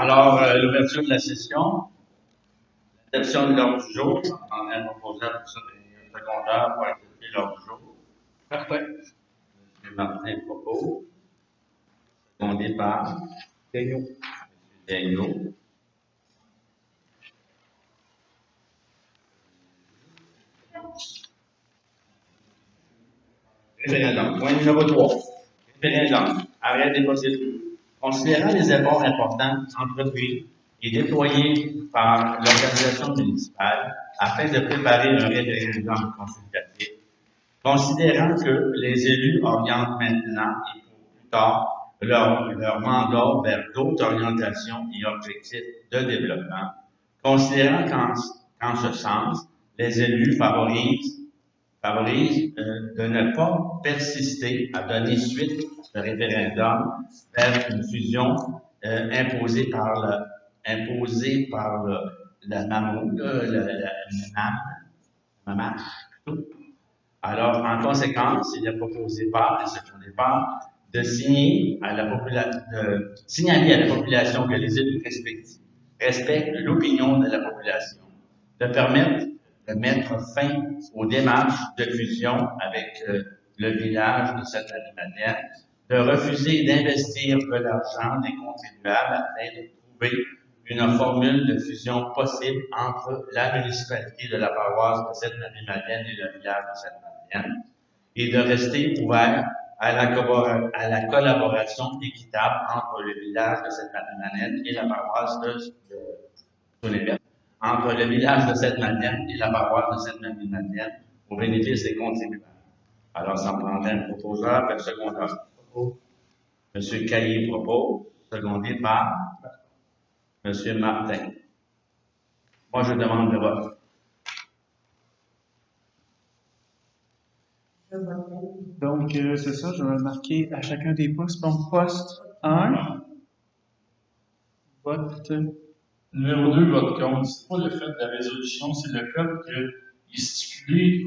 Alors, l'ouverture de la session, l'adoption de l'ordre du jour, on a proposé à personne secondaire pour accepter l'ordre du jour. Parfait. M. Martin propos, secondé par M. Daignot. Référendum. Point numéro 3. Référendum. Arrêt des procédures. Considérant les efforts importants entrepris et déployés par l'organisation municipale afin de préparer un référendum consultatif, considérant que les élus orientent maintenant et pour plus tard leur mandat vers d'autres orientations et objectifs de développement, considérant qu'en ce sens, les élus favorisent de ne pas persister à donner suite au référendum vers une fusion imposée par la MAMAH. Alors, en conséquence, il est proposé par le second départ de signaler à la population que les élus respectent l'opinion de la population, de permettre de mettre fin aux démarches de fusion avec le village de Sainte-Marie-Madeleine, de refuser d'investir de l'argent des contribuables afin de trouver une formule de fusion possible entre la municipalité de la paroisse de Sainte-Marie-Madeleine et le village de Sainte-Madeleine, et de rester ouvert à la collaboration équitable entre le village de Sainte-Marie-Madeleine et la paroisse de Saint-Lévesque, entre le village de Sainte-Madeleine et la paroisse de Sainte-Marie-Madeleine au bénéfice des contribuables. Alors, ça prendrait un proposeur, un secondeur. M. Caillé propose, secondé par M. Martin. Moi, je demande le vote. Donc, c'est ça, je vais marquer à chacun des postes. Donc, poste 1, vote. Numéro 2, vote contre. C'est pas le fait de la résolution, c'est le fait qu'il est stipulé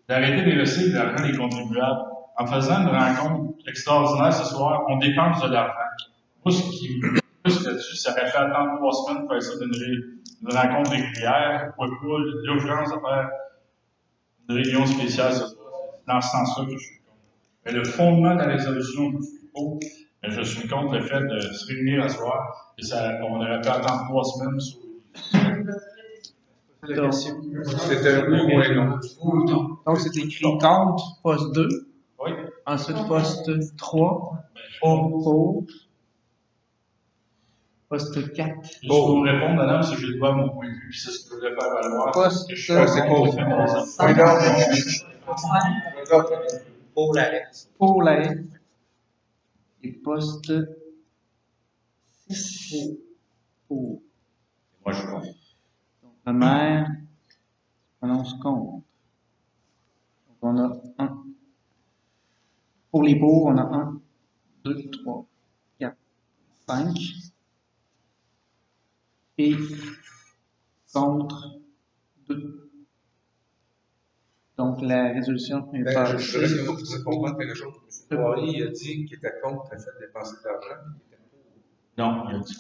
d'arrêter d'investir de l'argent des contribuables. En faisant une rencontre extraordinaire ce soir, on dépense de l'argent. Moi, ce qui me plus là-dessus, ça aurait fait attendre 3 semaines pour faire ça d'une rencontre régulière. Pourquoi pas l'urgence de faire une réunion spéciale ce soir? C'est dans ce sens-là que je suis contre. Mais le fondement de la résolution, je suis pour. Mais je suis contre le fait de se réunir à soir et on aurait pu attendre 3 semaines sur C'est un oui ou un non. Donc, c'est écrit contre, poste 2. Oui. Ensuite, poste 3. Pour. Poste 4. Juste pour répondre, madame, c'est que je dois mon point de vue, puis c'est ce que je voulais faire valoir. Poste que je suis contre Pour l'arrêt. pour l'arrêt. Et poste 6 pour. Moi, je suis contre. Donc, la maire prononce contre. Donc, on a 1. Pour les pour, on a 1, 2, 3, 4, 5. Et contre 2. Donc, la résolution est Ben, je passée. il faut que tu comprennes quelque chose. M. Poirier, il a dit qu'il était contre le fait de dépenser de l'argent. Non, il a dit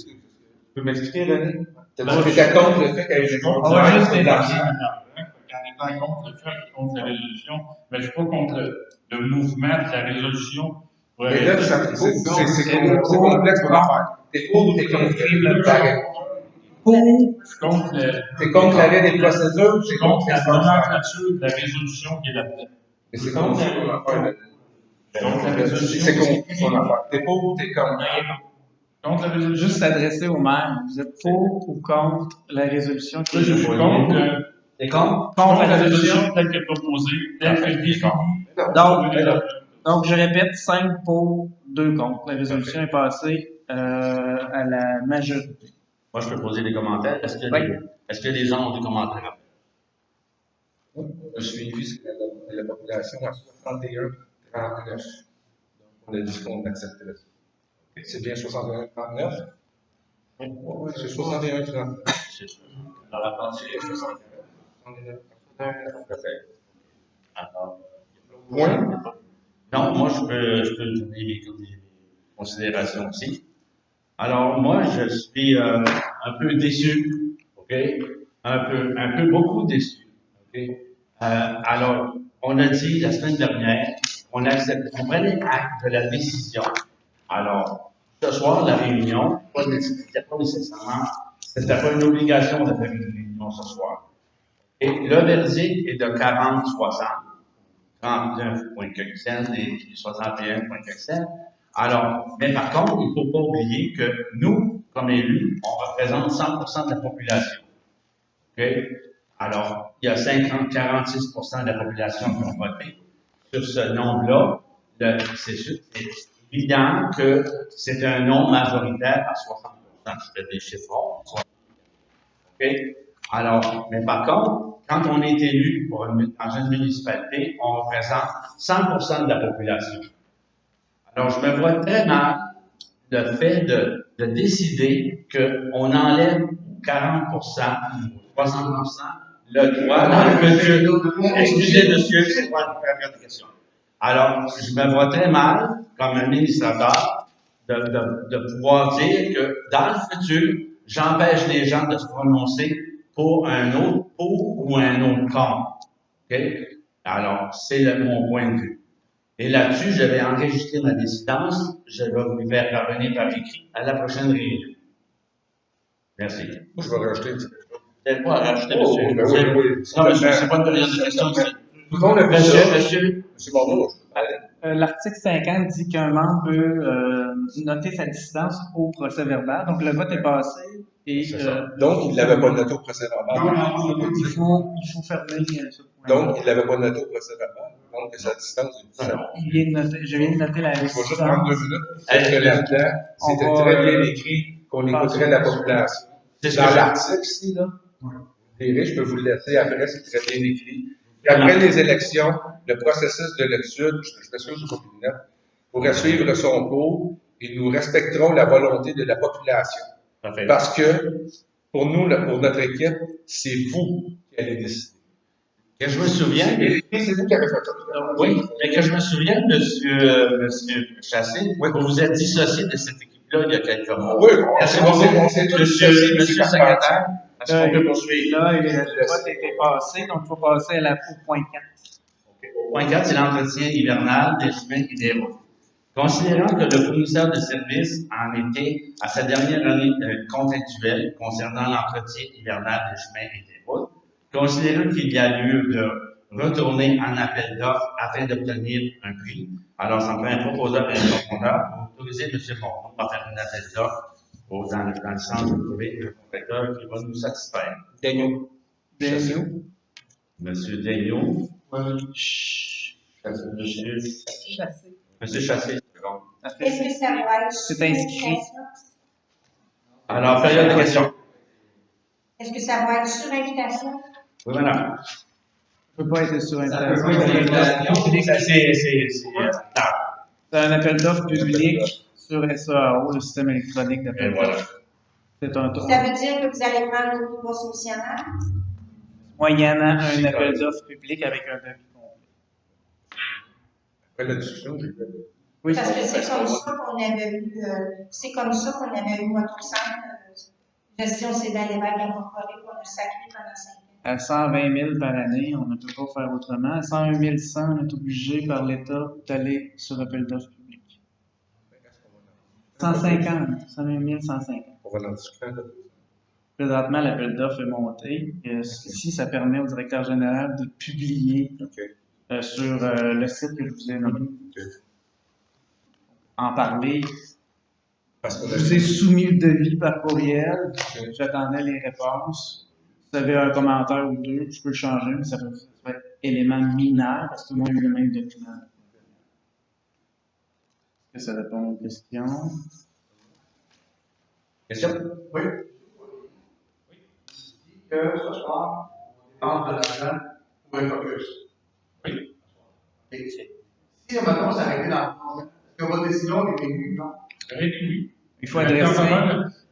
Tu peux m'expliquer, René? Tu étais contre le fait qu'il y ait une contre de l'argent. l'argent. En étant contre le fait, je suis contre la résolution, mais je ne suis pas contre le mouvement de la résolution. Mais là, c'est complexe pour l'affaire. T'es pour ou t'es contre l'arrêt? T'es contre l'arrêt des procédures, C'est contre la nomenclature de la résolution qui est là-dedans. Mais c'est contre son affaire. Contre la résolution. C'est contre son affaire. T'es pour ou t'es contre? Contre la résolution. Juste s'adresser au maire. Vous êtes pour ou contre la résolution? Je suis contre. C'est contre? Contre la résolution telle qu'elle est proposée, telle qu'elle est définie. Donc, je répète, 5 pour, 2 contre. La résolution est passée à la majorité. Moi, je peux poser des commentaires. Est-ce que les gens ont des commentaires? Le suivi, c'est que la population a 61,39. Donc, on a dit qu'on accepterait ça. C'est bien 61,39? Oui, c'est 61,39. Dans la pensée, 61. Alors, Point? non, moi, je peux donner mes considérations aussi. Alors, moi, je suis un peu déçu, OK? Beaucoup déçu, OK? Alors, on a dit la semaine dernière, on prenait acte de la décision. Alors, ce soir, la réunion, c'était pas nécessairement, c'était pas une obligation de faire une réunion ce soir. Et le verdict est de 40-60, 39,5 et 61,5. Alors, mais par contre, il ne faut pas oublier que nous, comme élus, on représente 100% de la population. OK? Alors, il y a 46% de la population qui ont voté. Sur ce nombre-là, c'est évident que c'est un nombre majoritaire à 60%. Je fais des chiffres. OK? Alors, mais par contre, quand on est élu dans une municipalité, on représente 100% de la population. Alors, je me vois très mal le fait de décider qu'on enlève 40%, 60%, le droit dans le futur. Excusez, monsieur, c'est pas une question. Alors, je me vois très mal, comme administrateur, de pouvoir dire que dans le futur, j'empêche les gens de se prononcer pour ou un autre camp. OK? Alors, c'est mon point de vue. Et là-dessus, je vais enregistrer ma décidence. Je vais vous faire parvenir par écrit à la prochaine réunion. Merci. Moi, je vais rajouter. Vous n'avez pas à rajouter, Oh, monsieur. ben oui. Non, monsieur, c'est pas une période de questions. Tout le monde a vu ça. Monsieur. Monsieur Bordeaux, L'article 50 dit qu'un membre peut noter sa dissidence au procès verbal. Donc, le vote est passé. Et, c'est ça. Donc, il ne l'avait pas noté au procès verbal. il faut fermer ce point. Donc, il ne l'avait pas noté au procès verbal. Donc, sa distance est différente. Je viens de noter la Je vais juste distance. prendre 2 minutes. Parce que là-dedans, c'était très bien écrit qu'on écouterait la population. Dans l'article ici, là, je peux vous le laisser après, c'est très bien écrit. Puis après les élections, le processus de l'étude, je m'assure du cabinet, pourrait suivre son cours et nous respecterons la volonté de la population. Parfait. Parce que, pour nous, pour notre équipe, c'est vous qui allez décider. Que je me souviens. C'est vous qui avez fait ça. Oui, mais que je me souviens, monsieur Chassé, vous vous êtes dissocié de cette équipe-là il y a quelques mois. Oui, Est-ce qu'on c'est tout monsieur le secrétaire, est-ce qu'on peut poursuivre? Là, le vote a été passé, donc il faut passer au point 4. Au point 4, c'est l'entretien hivernal des chemins et des routes. Considérant que le fournisseur de services en était à sa dernière année contractuelle concernant l'entretien hivernal des chemins et des routes, considérant qu'il y a lieu de retourner en appel d'offres afin d'obtenir un prix, alors ça me fait un proposeur et un répondeur pour autoriser M. Bonton à faire un appel d'offres dans le sens de trouver un contracteur qui va nous satisfaire. Daigneault. Monsieur Daigneault. Monsieur Chassé. Est-ce que ça va être C'est inscrit. Alors, période de questions. Est-ce que ça va être sur invitation? Oui, madame. Ça ne peut pas être sur Ça Internet. peut pas être- C'est un appel d'offres public sur SAO, le système électronique Et d'appel voilà. d'offres. C'est un tour. Ça veut dire que vous allez prendre une nouveau soumissionnaire? Moyennant un appel d'offres public avec un devis complet. Après la discussion, j'ai fait. Oui. Parce que c'est comme ça qu'on avait eu, votre centre, gestion Cédal Lévesque incorporé qu'on a sacré pendant 5 ans. À 120 000 par année, on ne peut pas faire autrement. À 101 100, on est obligé par l'État d'aller sur appel d'offres public. 150, 101 150. On va en discuter un peu. Présentement, l'appel d'offres est monté. Ici, ça permet au directeur général de publier sur le site que je vous ai nommé. En parler. Parce Je vous ai soumis le devis par courriel. J'attendais les réponses. Si vous avez un commentaire ou deux, je peux le changer, mais ça peut être élément mineur parce que tout le monde a eu le même document. Est-ce que ça répond aux questions? Question? Oui. Que ce soir, on dépense de l'argent pour un caucus. Oui. Et si, maintenant, ça arrêtait dans le fond, est-ce que votre décision est réglée, non? Oui. Il faut adresser.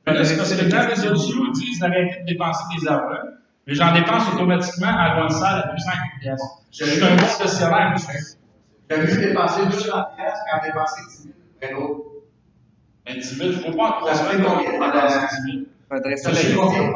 Mais là, c'est parce que la résolution dit d'arrêter de dépenser des argent, mais j'en dépense automatiquement à loin de ça à 200 pièces. Je suis un bon gestionnaire. J'ai vu dépenser 200 pièces quand dépenser 10 000 pour un autre. Mais 10 000, je ne vois pas en 3 semaines qu'on va passer 10 000. Faudrait Ça, ça c'est vérifier. confirmé.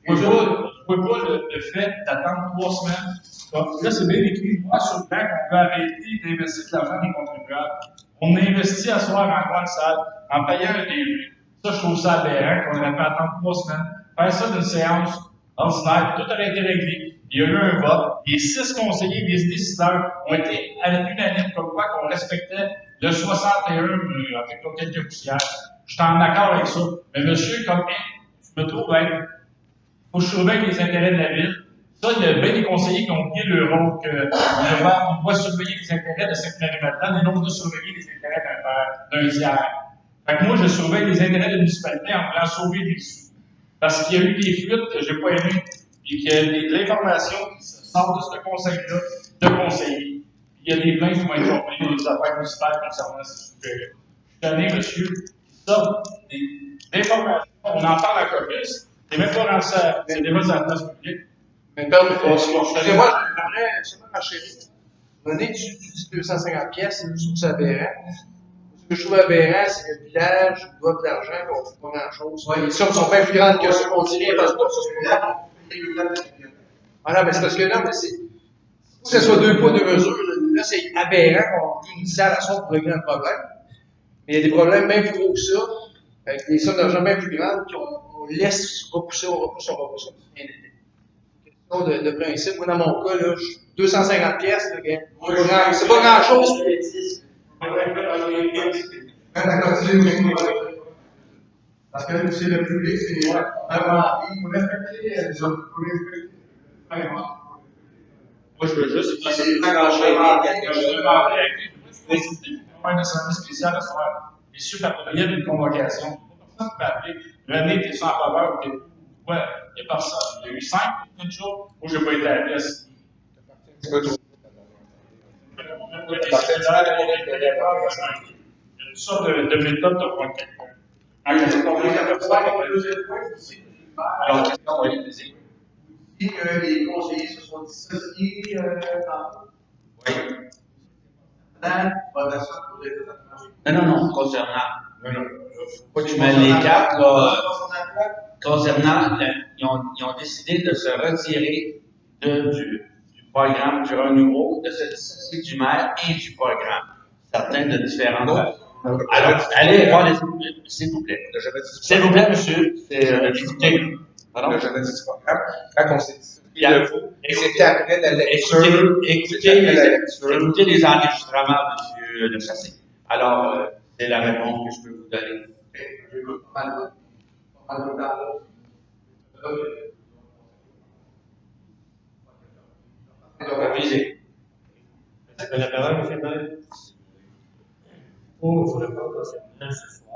Je ne vois pas le fait d'attendre 3 semaines. Donc, là, c'est bien écrit. Moi, sur le plan qu'on peut arrêter d'investir de l'argent des contribuables. On investit à soir en grande salle en payant un DG. Ça, je trouve ça aberrant qu'on aurait pu attendre 3 semaines. Faire ça d'une séance ordinaire, tout aurait été réglé. Il y a eu un vote. Les 6 conseillers, les décideurs ont été à l'unanime comme quoi qu'on respectait le 61 avec quelques poussières. Je suis en accord avec ça. Mais monsieur, comme je me trouve être faut que je surveille les intérêts de la ville. Ça, il y a bien des conseillers qui ont oublié le rôle que le maire doit surveiller les intérêts de cette périmètre-là, et non de surveiller les intérêts d'un tiers. Fait que moi, je surveille les intérêts de la municipalité en voulant sauver des sous. Parce qu'il y a eu des fuites que j'ai pas aimées, et qu'il y a de l'information qui sort de ce conseil-là, de conseillers. Puis il y a des plaintes qui vont être formulées dans les affaires municipales concernant ces sujets-là. Je suis tanné, monsieur, ça, des informations, on en parle à caucus. C'est même pas dans ça, c'est déjà sur la place publique. Mais excusez-moi, j'aimerais seulement ma chérie. Donner, tu dis 250 pièces, je trouve ça aberrant. Ce que je trouve aberrant, c'est que le village doit de l'argent, et on ne fait pas grand-chose. Les sommes sont bien plus grandes que ce qu'on dirait, parce que voilà, mais c'est parce que là, mais c'est. Faut que ce soit 2 poids, 2 mesures. Là, c'est aberrant qu'on ait une salle à sorte pour régler un problème. Mais il y a des problèmes bien plus gros que ça, avec des sommes d'argent bien plus grandes, puis on laisse repousser, on repousse, on repousse. C'est question de principe. Moi, dans mon cas, là, 250 pièces, c'est pas grand-chose. Parce que c'est le public, c'est il faut respecter les autres. Moi, je veux juste un service spécial à soir. Et sûr, il y a une convocation. Personne ne peut appeler. René, tu es en faveur ou tu es. Ouais, il n'y a personne. Il y a eu 5 une jour. Moi, je n'ai pas été à la pièce. Il y a une sorte de méthode de prendre quelqu'un. Alors, question, oui, vas-y. Dit que les conseillers se sont dissociés tantôt. Oui. Non, concernant. Faut que tu mets les cartes, là. Concernant, ils ont décidé de se retirer du programme du renouveau, de se dissocier du maire et du programme. Certains de différentes façons. Alors, allez voir s'il vous plaît. S'il vous plaît, monsieur, c'est écoutez. Le jeunesse du programme, quand on s'est dit Bien. c'était après la lecture. Écoutez les enregistrements, monsieur Le Chassé. Alors, c'est la réponse que je peux vous donner. Avisez. La parole, M. Maire. Pour le pas concernant ce soir,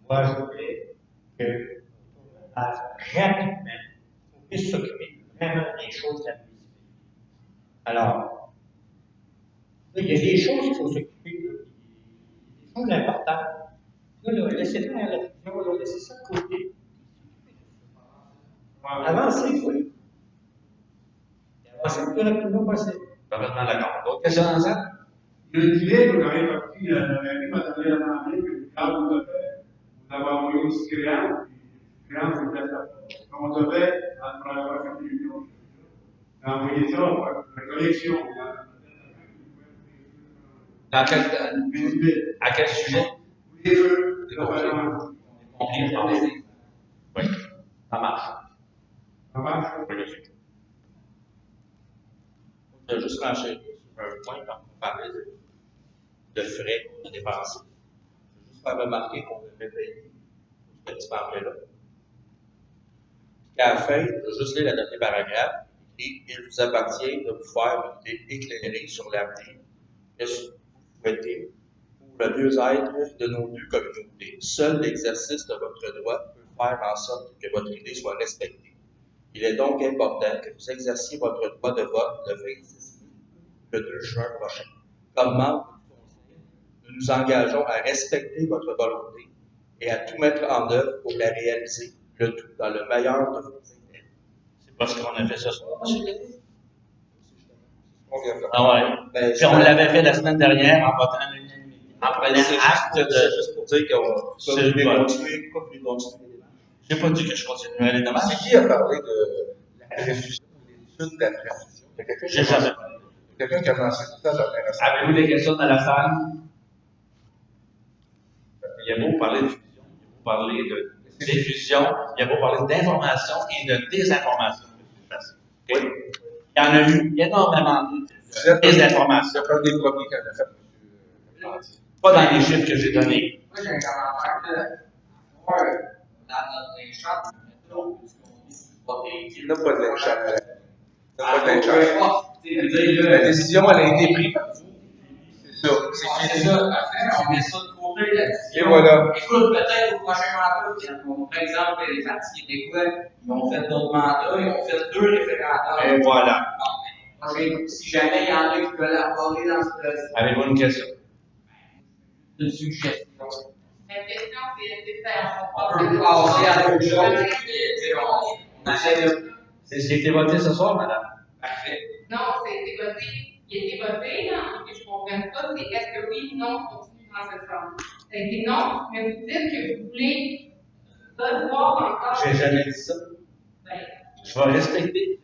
moi, je voulais qu'on fasse rapidement, qu'on puisse s'occuper vraiment des choses de la municipalité. Alors, il y a des choses qu'il faut s'occuper, des choses importantes. Là, laissez faire la vision, laissez ça de côté. Avancez, oui. Avancez le plus rapidement possible. Parfaitement d'accord. D'autres questions dans ça? Je dirais que vous avez compris la réalité, vous avez demandé que le cadre vous devait, vous avez envoyé une créance, puis créance vous devait, on devait, dans la prochaine réunion, envoyer ça, la collection. À quel sujet? Les feux, Oui, ça marche. ça marche. Oui, monsieur. Je vais juste lâcher sur un point quand on parlait de frais qu'on a dépensés. Je veux juste faire remarquer qu'on avait payé ce petit pamphlet-là. Puis qu'à la fin, je vais juste lire le dernier paragraphe. Et il vous appartient de vous faire une idée éclairée sur l'avenir. Qu'est-ce que vous souhaitez pour le mieux-être de nos deux communautés? Seul l'exercice de votre droit peut faire en sorte que votre idée soit respectée. Il est donc important que vous exerciez votre droit de vote le 26 mai, le 2 juin prochain. Comme membre du Conseil, nous nous engageons à respecter votre volonté et à tout mettre en œuvre pour la réaliser, le tout dans le meilleur de vos intérêts. C'est pas ce qu'on a fait ce soir, monsieur Lenné? Ah ouais. Puis on l'avait fait la semaine dernière en votant à l'unanimité. en prenant acte de. C'est juste pour dire qu'on C'est va le vote. continuer, pourquoi vous voulez continuer les démarches? J'ai pas dit que je continuerais les démarches. C'est qui a parlé de la réfusion, l'étude de la réfusion? Il y a quelqu'un qui J'ai a jamais mentionné- parlé. quelqu'un qui a mentionné ça, c'est intéressant. Avez-vous des questions dans la salle? Il y a beau parler de fusion, il y a beau parler de diffusion, il y a beau parler d'information et de désinformation. Ok? Il y en a eu énormément de désinformation. C'est un des premiers qu'on a fait, M. Lantier. Pas dans les chiffres que j'ai donnés. Moi, j'ai un commentaire dans notre échange, mettons, puisqu'on est sur le côté. Il n'a pas de l'échange. Il n'a pas de l'échange. La décision, elle a été prise par vous. C'est ça. C'est ça, après, on met ça de côté là-dessus. Et voilà. Écoute, peut-être au prochain mandat, par exemple, les Partis québécois, ils ont fait d'autres mandats, ils ont fait 2 référendums. Et voilà. Si jamais il y en a qui veulent aborder dans ce projet, Avez-vous une question? une suggestion. La question, c'est faire. On peut passer à autre chose. On essaie de. C'est ce qui a été voté ce soir, madame? Parfait. Non, ça a été voté. Il a été voté, là, ce que je ne comprends pas, c'est est-ce que oui ou non on continue dans ce sens. Ça a été non, mais vous dites que vous voulez revoir encore. J'ai jamais dit ça. Ben, Je vais respecter,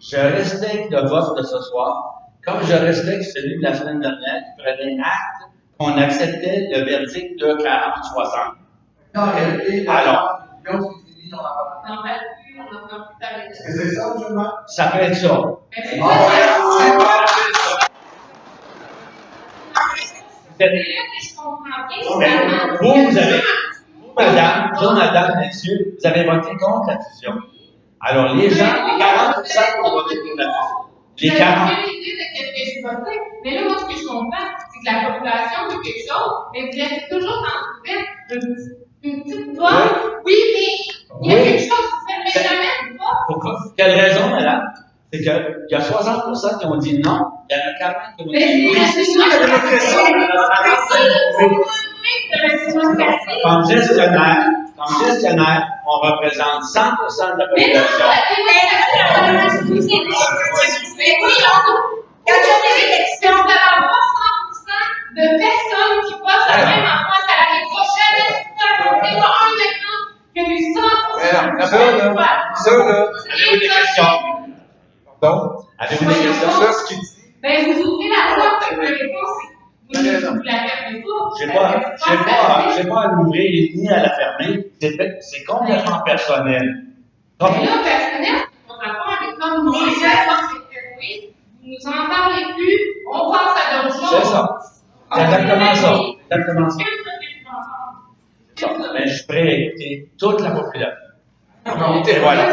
je respecte le vote de ce soir, comme je respecte celui de la semaine dernière qui prenait acte qu'on acceptait le verdict de 40-60. Alors, on n'en parle plus, on n'en parle plus parler de ça. C'est ça, justement? ça peut être ça. Mais c'est pas ça. C'est là que je comprends bien, Mais finalement. vous avez, vous, madame, Jonathan, messieurs, vous avez voté contre la fusion. Alors, les gens, les 40% ont voté pour la fusion. Les 40. J'ai aucune idée de ce que j'ai voté, mais là, moi, ce que je comprends, c'est que la population veut quelque chose, mais vous êtes toujours en train une petite voix. Oui, mais il y a quelque chose qui se fait jamais pas. Pourquoi? Quelle raison, madame? C'est qu'il y a 60% qui ont dit non, il y en a 40 qui ont dit oui. Comme gestionnaire, on représente 100% de la population. Mais oui, quand il y a des élections, on va avoir 100% de personnes qui votent le même enfant, ça n'arrivera jamais. C'est pas un exemple que 100%. Ça, là, Avez-vous des questions? donc, Avez-vous des questions? ça, ce qu'il dit, Ben, vous ouvrez la porte, la réponse, vous la fermez pas. J'ai pas à l'ouvrir ni à la fermer. C'est complètement personnel. Mais là, personnel, on rapport avec comme nous, les gens, oui, vous nous en parlez plus, on passe à d'autres choses. C'est ça. C'est exactement ça. Exactement ça. C'est ça. Mais je suis prêt à écouter toute la population. Et voilà.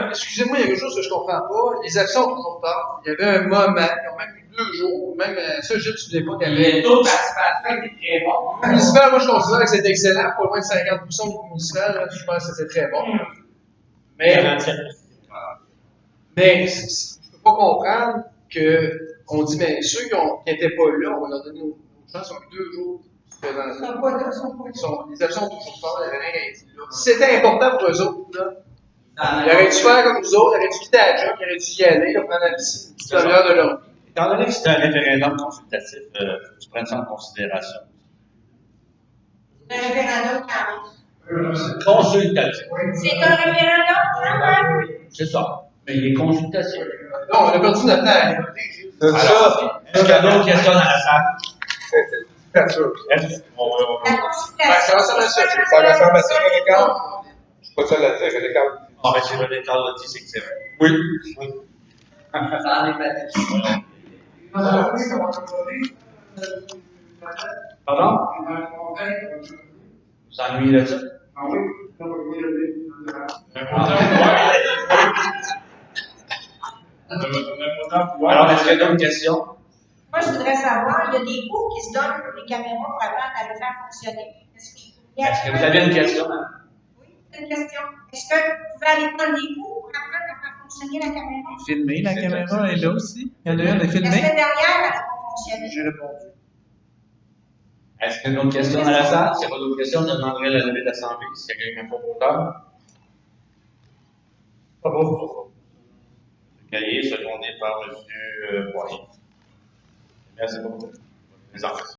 Excusez-moi, il y a quelque chose que je ne comprends pas. Les actions ont toujours tard. Il y avait un moment, ils ont même eu 2 jours, même ça, je ne sais pas qu'il y avait d'autres participations qui étaient très bons. Le municipal, moi, je considère que c'était excellent. Pas loin de 50% du municipal, là, je pense que c'était très bon. Mais je ne peux pas comprendre qu'on dit, mais ceux qui n'étaient pas là, on va leur donner nos chances, ils ont eu 2 jours. Ils sont pas là, ils sont pas là. Les actions ont toujours tard, il n'y avait rien à dire là. Si c'était important pour eux autres, là, ils auraient dû faire comme nous autres, ils auraient dû quitter la job, ils auraient dû y aller, là, prendre la petite demi-heure de leur vie. Étant donné que c'est un référendum consultatif, tu prends ça en considération. Un référendum quand même. Consultatif. C'est un référendum quand même. C'est ça. Mais il est consultatif. Non, on a perdu notre temps à aller voter. Alors, est-ce qu'il y a d'autres questions dans la salle? c'est sûr. Est-ce qu'on La Ben, consultation. ça ressemble à ça. Ça ressemble à ça, René Carl. Je suis pas seul à dire, René Carl. Ah, ben, c'est René Carl l'a dit, c'est que c'est vrai. Oui. Ça en est pas. Pardon? Vous ennuyez de ça? Ah oui, ça va vous aider. Alors, est-ce qu'il y a d'autres questions? Moi, je voudrais savoir, il y a des cours qui se donnent pour les caméras pour apprendre à le faire fonctionner. Est-ce que vous avez une question, madame? Oui, c'est une question. Est-ce que vous pouvez aller prendre des cours pour apprendre à faire fonctionner la caméra? Filmer, la caméra est là aussi. Il y en a une, elle est La filmée. semaine dernière, elle n'a pas fonctionné. J'ai répondu. Est-ce qu'il y a d'autres questions dans la salle? S'il n'y a pas d'autres questions, je demanderai la levée d'assemblée s'il y a quelqu'un pour auteur. Pas bon. Le cahier secondé par M. Poirier. Merci beaucoup. Les